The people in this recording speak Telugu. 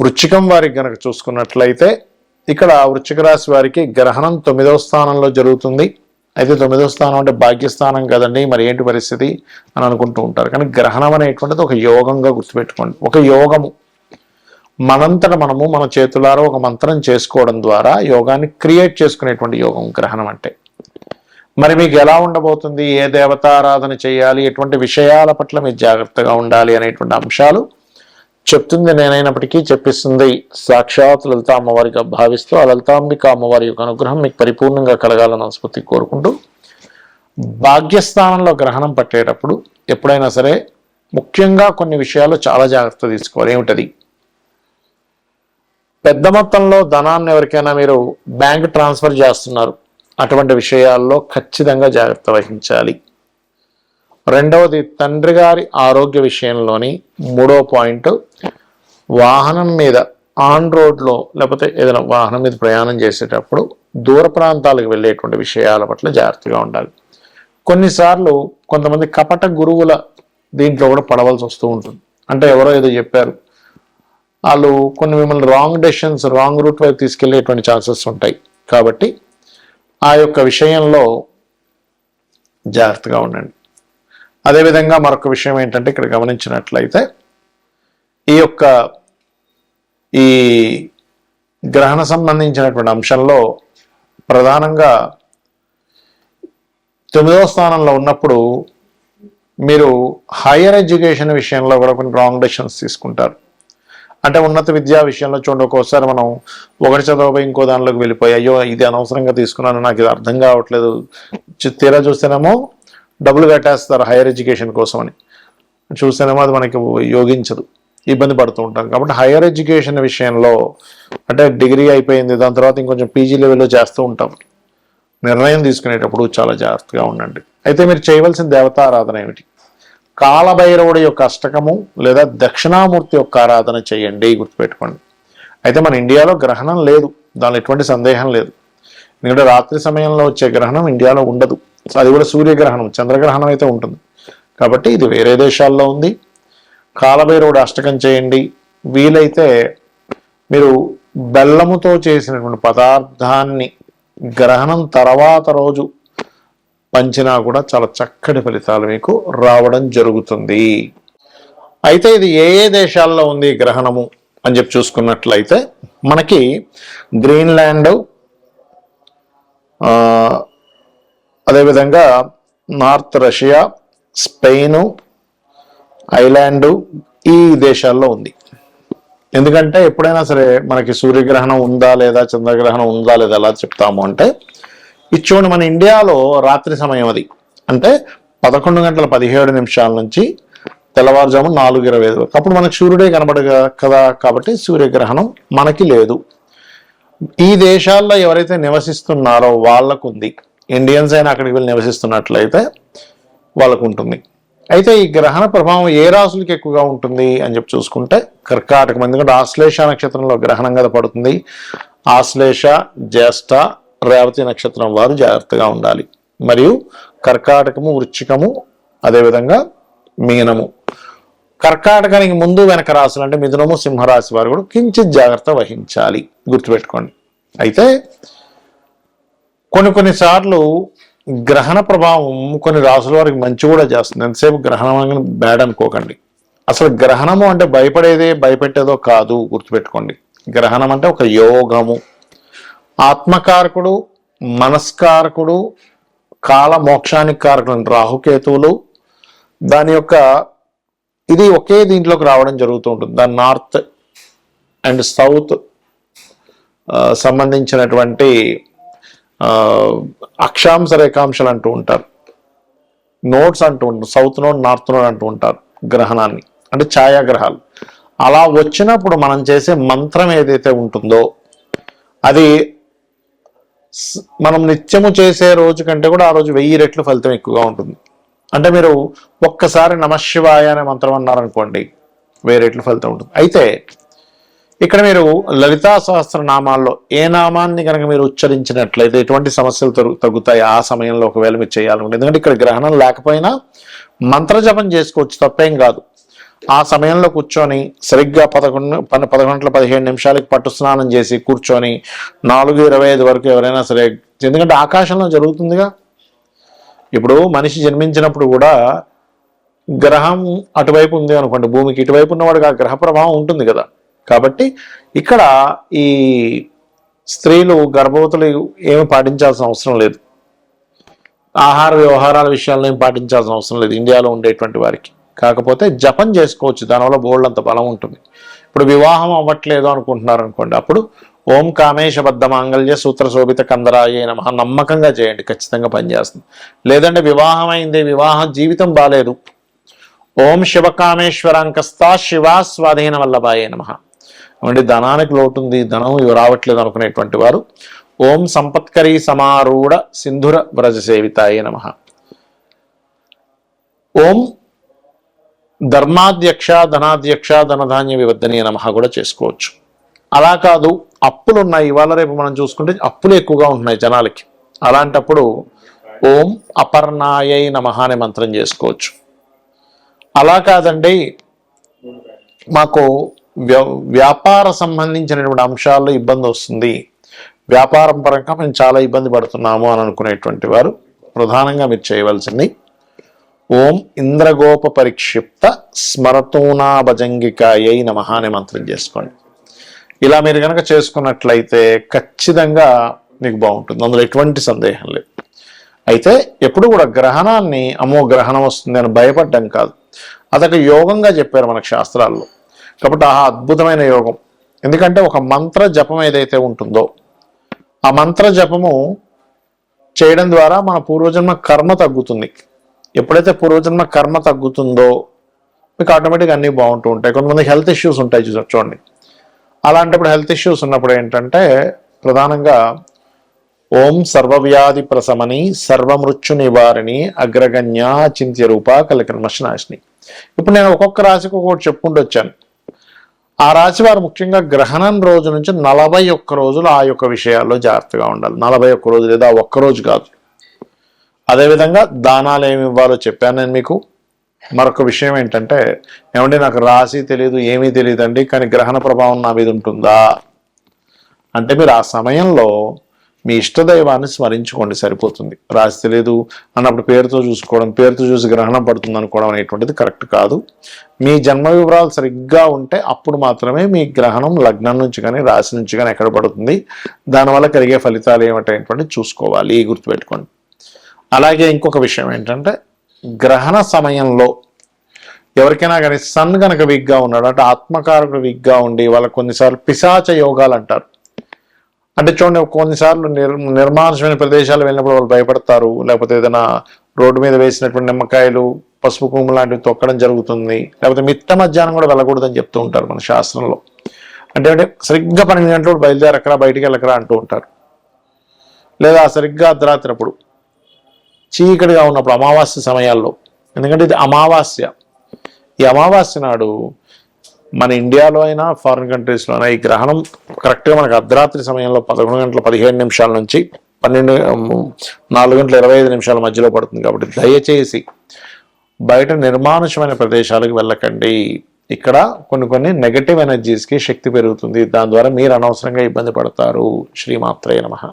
వృశ్చికం వారికి గనక చూసుకున్నట్లయితే ఇక్కడ వృశ్చిక రాశి వారికి గ్రహణం 9వ స్థానంలో జరుగుతుంది. అయితే 9వ స్థానం అంటే భాగ్యస్థానం కదండి, మరి ఏంటి పరిస్థితి అని అనుకుంటూ ఉంటారు. కానీ గ్రహణం అనేటువంటిది ఒక యోగంగా గుర్తుపెట్టుకోండి. ఒక యోగము, మనంతట మనము మన చేతులారా ఒక మంత్రం చేసుకోవడం ద్వారా యోగాన్ని క్రియేట్ చేసుకునేటువంటి యోగం గ్రహణం అంటే. మరి మీకు ఎలా ఉండబోతుంది, ఏ దేవతారాధన చేయాలి, ఎటువంటి విషయాల పట్ల మీరు జాగ్రత్తగా ఉండాలి అనేటువంటి అంశాలు చెప్తుంది నేనైనప్పటికీ చెప్పిస్తుంది సాక్షాత్ లలితా అమ్మవారిగా భావిస్తూ ఆ లలితాంబిక అమ్మవారి యొక్క అనుగ్రహం మీకు పరిపూర్ణంగా కలగాలని మనస్ఫూర్తి కోరుకుంటూ, భాగ్యస్థానంలో గ్రహణం పట్టేటప్పుడు ఎప్పుడైనా సరే ముఖ్యంగా కొన్ని విషయాలు చాలా జాగ్రత్త తీసుకోవాలి. ఏమిటది? పెద్ద మొత్తంలో ధనాన్ని ఎవరికైనా మీరు బ్యాంక్ ట్రాన్స్ఫర్ చేస్తున్నారు, అటువంటి విషయాల్లో ఖచ్చితంగా జాగ్రత్త వహించాలి. రెండవది తండ్రి గారి ఆరోగ్య విషయంలోని. మూడో పాయింట్ వాహనం మీద ఆన్ రోడ్లో లేకపోతే ఏదైనా వాహనం మీద ప్రయాణం చేసేటప్పుడు దూర ప్రాంతాలకు వెళ్ళేటువంటి విషయాల పట్ల జాగ్రత్తగా ఉండాలి. కొన్నిసార్లు కొంతమంది కపట గురువుల దీంట్లో కూడా పడవలసి వస్తూ ఉంటుంది. అంటే ఎవరో ఏదో చెప్పారు, వాళ్ళు కొన్ని మిమ్మల్ని రాంగ్ డెసిషన్స్, రాంగ్ రూట్ వైపు తీసుకెళ్లేటువంటి ఛాన్సెస్ ఉంటాయి. కాబట్టి ఆ యొక్క విషయంలో జాగ్రత్తగా ఉండండి. అదేవిధంగా మరొక విషయం ఏంటంటే ఇక్కడ గమనించినట్లయితే ఈ గ్రహణ సంబంధించినటువంటి అంశంలో ప్రధానంగా 9వ స్థానంలో ఉన్నప్పుడు మీరు హైయర్ ఎడ్యుకేషన్ విషయంలో కూడా కొన్ని రాంగ్ డెసిషన్స్ తీసుకుంటారు. అంటే ఉన్నత విద్యా విషయంలో చూడండి, ఒక్కోసారి మనం ఒకటి చదవబోయి ఇంకో దానిలోకి వెళ్ళిపోయి అయ్యో ఇది అనవసరంగా తీసుకున్నాను, నాకు ఇది అర్థం కావట్లేదు, తీరా చూస్తేనేమో డబ్బులు కట్టేస్తారు హైయర్ ఎడ్యుకేషన్ కోసం అని, చూస్తేనేమో అది మనకి యోగించదు, ఇబ్బంది పడుతూ ఉంటాం. కాబట్టి హైయర్ ఎడ్యుకేషన్ విషయంలో అంటే డిగ్రీ అయిపోయింది, దాని తర్వాత ఇంకొంచెం పీజీ లెవెల్లో చేస్తూ ఉంటాం, నిర్ణయం తీసుకునేటప్పుడు చాలా జాగ్రత్తగా ఉండండి. అయితే మీరు చేయవలసిన దేవతారాధన ఏమిటి? కాలభైరవుడి యొక్క అష్టకము లేదా దక్షిణామూర్తి యొక్క ఆరాధన చేయండి, గుర్తుపెట్టుకోండి. అయితే మన ఇండియాలో గ్రహణం లేదు, దానిలో ఎటువంటి సందేహం లేదు. ఎందుకంటే రాత్రి సమయంలో వచ్చే గ్రహణం ఇండియాలో ఉండదు, అది కూడా సూర్యగ్రహణం, చంద్రగ్రహణం అయితే ఉంటుంది. కాబట్టి ఇది వేరే దేశాల్లో ఉంది. కాలభైరవుడు అష్టకం చేయండి. వీలైతే మీరు బెల్లముతో చేసినటువంటి పదార్థాన్ని గ్రహణం తర్వాత రోజు పంచినా కూడా చాలా చక్కటి ఫలితాలు మీకు రావడం జరుగుతుంది. అయితే ఇది ఏ ఏ దేశాల్లో ఉంది గ్రహణము అని చెప్పి చూసుకున్నట్లయితే మనకి గ్రీన్లాండ్, అదేవిధంగా నార్త్ రష్యా, స్పెయిన్, ఐలాండు, ఈ దేశాల్లో ఉంది. ఎందుకంటే ఎప్పుడైనా సరే మనకి సూర్యగ్రహణం ఉందా లేదా, చంద్రగ్రహణం ఉందా లేదా ఎలా చెప్తాము అంటే, ఇది చూడండి మన ఇండియాలో రాత్రి సమయం అది, అంటే 11:17 నుంచి తెల్లవారుజాము 4:25 అప్పుడు మనకు సూర్యుడే కనబడగా కదా, కాబట్టి సూర్యగ్రహణం మనకి లేదు. ఈ దేశాల్లో ఎవరైతే నివసిస్తున్నారో వాళ్ళకు ఉంది. ఇండియన్స్ అయినా అక్కడికి వెళ్ళి నివసిస్తున్నట్లయితే వాళ్ళకు ఉంటుంది. అయితే ఈ గ్రహణ ప్రభావం ఏ రాశులకి ఎక్కువగా ఉంటుంది అని చెప్పి చూసుకుంటే కర్కాటకం, ఎందుకంటే ఆశ్లేష నక్షత్రంలో గ్రహణం కదా పడుతుంది. ఆశ్లేష, జ్యేష్ఠ, రేవతి నక్షత్రం వారు జాగ్రత్తగా ఉండాలి. మరియు కర్కాటకము, వృశ్చికము, అదేవిధంగా మీనము. కర్కాటకానికి ముందు వెనక రాశులు అంటే మిథునము, సింహరాశి వారు కూడా కించిత్ జాగ్రత్త వహించాలి, గుర్తుపెట్టుకోండి. అయితే కొన్నిసార్లు గ్రహణ ప్రభావం కొన్ని రాసుల వారికి మంచి కూడా చేస్తుంది. ఎంతసేపు గ్రహణం బ్యాడ్ అనుకోకండి. అసలు గ్రహణము అంటే భయపెట్టేదో కాదు, గుర్తుపెట్టుకోండి. గ్రహణం అంటే ఒక యోగము, ఆత్మకారకుడు, మనస్కారకుడు, కాల మోక్షానికి కారకుడు రాహుకేతువులు, దాని యొక్క ఇది ఒకే దీంట్లోకి రావడం జరుగుతూ ఉంటుంది. దాని నార్త్ అండ్ సౌత్ సంబంధించినటువంటి అక్షాంశ రేఖాంశాలు అంటూ ఉంటారు, నోట్స్ అంటూ ఉంటారు, సౌత్ నోడ్, నార్త్ నోడ్ అంటూ ఉంటారు గ్రహణాన్ని, అంటే ఛాయాగ్రహాలు. అలా వచ్చినప్పుడు మనం చేసే మంత్రం ఏదైతే ఉంటుందో అది మనం నిత్యము చేసే రోజు కంటే కూడా ఆ రోజు 1000 రెట్లు ఫలితం ఎక్కువగా ఉంటుంది. అంటే మీరు ఒక్కసారి నమశివాయ అనే మంత్రం అన్నారనుకోండి, 1000 రెట్లు ఫలితం ఉంటుంది. అయితే ఇక్కడ మీరు లలితా సహస్రనామాల్లో ఏ నామాన్ని కనుక మీరు ఉచ్చరించినట్లయితే ఎటువంటి సమస్యలు తగ్గుతాయి ఆ సమయంలో ఒకవేళ మీరు చేయాలనుకుంటే. ఎందుకంటే ఇక్కడ గ్రహణం లేకపోయినా మంత్రజపం చేసుకోవచ్చు, తప్పేం కాదు. ఆ సమయంలో కూర్చొని సరిగ్గా 11 గంటల 15 నిమిషాలకి పట్టు స్నానం చేసి కూర్చొని 4:25 వరకు ఎవరైనా సరే, ఎందుకంటే ఆకాశంలో జరుగుతుందిగా. ఇప్పుడు మనిషి జన్మించినప్పుడు కూడా గ్రహం అటువైపు ఉంది అనుకోండి, భూమికి ఇటువైపు ఉన్నవాడికి ఆ గ్రహ ప్రభావం ఉంటుంది కదా. కాబట్టి ఇక్కడ ఈ స్త్రీలు గర్భవతులు ఏమి పాటించాల్సిన అవసరం లేదు, ఆహార వ్యవహారాల విషయాల్లో ఏం పాటించాల్సిన అవసరం లేదు ఇండియాలో ఉండేటువంటి వారికి. కాకపోతే జపం చేసుకోవచ్చు, దానివల్ల బోల్డంత బలం ఉంటుంది. ఇప్పుడు వివాహం అవ్వట్లేదు అనుకుంటున్నారు అనుకోండి, అప్పుడు ఓం కామేశబద్ధ మాంగళ్య సూత్ర శోభిత కందరాయ నమః నమ్మకంగా చేయండి, ఖచ్చితంగా పనిచేస్తుంది. లేదంటే వివాహం అయింది, వివాహ జీవితం బాలేదు, ఓం శివకామేశ్వరాంకస్తా శివా స్వాధీన వల్లభాయ నమః. అంటే ధనానికి లోటుంది, ధనం రావట్లేదు అనుకునేటువంటి వారు ఓం సంపత్కరీ సమారూఢ సింధుర వ్రజ సేవితాయ నమః, ఓం ధర్మాధ్యక్ష ధనాధ్యక్ష ధనధాన్య వివర్ధనీయ నమః కూడా చేసుకోవచ్చు. అలా కాదు, అప్పులు ఉన్నాయి, ఇవాళ రేపు మనం చూసుకుంటే అప్పులు ఎక్కువగా ఉంటున్నాయి జనాలకి, అలాంటప్పుడు ఓం అపర్ణాయై నమః అనే మంత్రం చేసుకోవచ్చు. అలా కాదండి, మాకు వ్యాపార సంబంధించినటువంటి అంశాల్లో ఇబ్బంది వస్తుంది, వ్యాపారం పరంగా మేము చాలా ఇబ్బంది పడుతున్నాము అని అనుకునేటువంటి వారు ప్రధానంగా మీరు చేయవలసింది ఓం ఇంద్రగోప పరిక్షిప్త స్మరతూనా భజంగికాయై నమః అనే మంత్రం చేసుకోండి. ఇలా మీరు కనుక చేసుకున్నట్లయితే ఖచ్చితంగా మీకు బాగుంటుంది, అందులో ఎటువంటి సందేహం లేదు. అయితే ఎప్పుడు కూడా గ్రహణాన్ని అమ్మో గ్రహణం వస్తుంది అని భయపడ్డం కాదు, అదొక యోగంగా చెప్పారు మనకు శాస్త్రాల్లో. కాబట్టి ఆ అద్భుతమైన యోగం, ఎందుకంటే ఒక మంత్ర జపం ఏదైతే ఉంటుందో ఆ మంత్ర జపము చేయడం ద్వారా మన పూర్వజన్మ కర్మ తగ్గుతుంది. ఎప్పుడైతే పూర్వజన్మ కర్మ తగ్గుతుందో మీకు ఆటోమేటిక్గా అన్నీ బాగుంటూ ఉంటాయి. కొంతమంది హెల్త్ ఇష్యూస్ ఉంటాయి చూడండి, అలాంటప్పుడు హెల్త్ ఇష్యూస్ ఉన్నప్పుడు ఏంటంటే ప్రధానంగా ఓం సర్వవ్యాధి ప్రశమని సర్వమృత్యు నివారిణి అగ్రగణ్య చింత్య రూప కలికల్మషనాశిని. ఇప్పుడు నేను ఒక్కొక్క రాశికి ఒక్కొక్కటి చెప్పుకుంటూ వచ్చాను. ఆ రాశి వారు ముఖ్యంగా గ్రహణం రోజు నుంచి 41 రోజులు ఆ యొక్క విషయాల్లో జాగ్రత్తగా ఉండాలి. 41 రోజులు, లేదా ఒక్కరోజు కాదు. అదేవిధంగా దానాలు ఏమి ఇవ్వాలో చెప్పాను నేను మీకు. మరొక విషయం ఏంటంటే, ఏమంటే నాకు రాశి తెలియదు, ఏమీ తెలియదండి, కానీ గ్రహణ ప్రభావం నా మీద ఉంటుందా అంటే మీరు ఆ సమయంలో మీ ఇష్టదైవాన్ని స్మరించుకోండి, సరిపోతుంది. రాశి తెలియదు అన్నప్పుడు పేరుతో చూసుకోవడం, పేరుతో చూసి గ్రహణం పడుతుంది అనుకోవడం అనేటువంటిది కరెక్ట్ కాదు. మీ జన్మ వివరాలు సరిగ్గా ఉంటే అప్పుడు మాత్రమే మీ గ్రహణం లగ్నం నుంచి కానీ రాశి నుంచి కానీ ఎక్కడ పడుతుంది, దానివల్ల కలిగే ఫలితాలు ఏమిటనేటువంటి చూసుకోవాలి, గుర్తుపెట్టుకోండి. అలాగే ఇంకొక విషయం ఏంటంటే, గ్రహణ సమయంలో ఎవరికైనా కానీ సన్ కనుక వీక్గా ఉన్నాడు అంటే ఆత్మకారకుడు వీక్గా ఉండి వాళ్ళకి కొన్నిసార్లు పిశాచ యోగాలు అంటారు. అంటే చూడండి, కొన్నిసార్లు నిర్మానుషమైన ప్రదేశాలు వెళ్ళినప్పుడు వాళ్ళు భయపడతారు, లేకపోతే ఏదైనా రోడ్డు మీద వేసినటువంటి నిమ్మకాయలు పసుపు కుంకుమ లాంటివి తొక్కడం జరుగుతుంది, లేకపోతే మిట్ట మధ్యాహ్నం కూడా వెళ్ళకూడదని చెప్తూ ఉంటారు మన శాస్త్రంలో. అంటే సరిగ్గా 12 గంటలు బయలుదేరకరా, బయటికి వెళ్ళకరా అంటూ ఉంటారు. లేదా సరిగ్గా అర్ధరాత్రి అప్పుడు చీకటిగా ఉన్నప్పుడు అమావాస్య సమయాల్లో, ఎందుకంటే ఇది అమావాస్య, ఈ అమావాస్య నాడు మన ఇండియాలో అయినా ఫారిన్ కంట్రీస్లో అయినా ఈ గ్రహణం కరెక్ట్గా మనకు అర్ధరాత్రి సమయంలో 11:15 నుంచి 4:25 మధ్యలో పడుతుంది. కాబట్టి దయచేసి బయట నిర్మానుషమైన ప్రదేశాలకు వెళ్ళకండి. ఇక్కడ కొన్ని నెగటివ్ ఎనర్జీస్కి శక్తి పెరుగుతుంది, దాని ద్వారా మీరు అనవసరంగా ఇబ్బంది పడతారు. శ్రీమాత్రే నమః.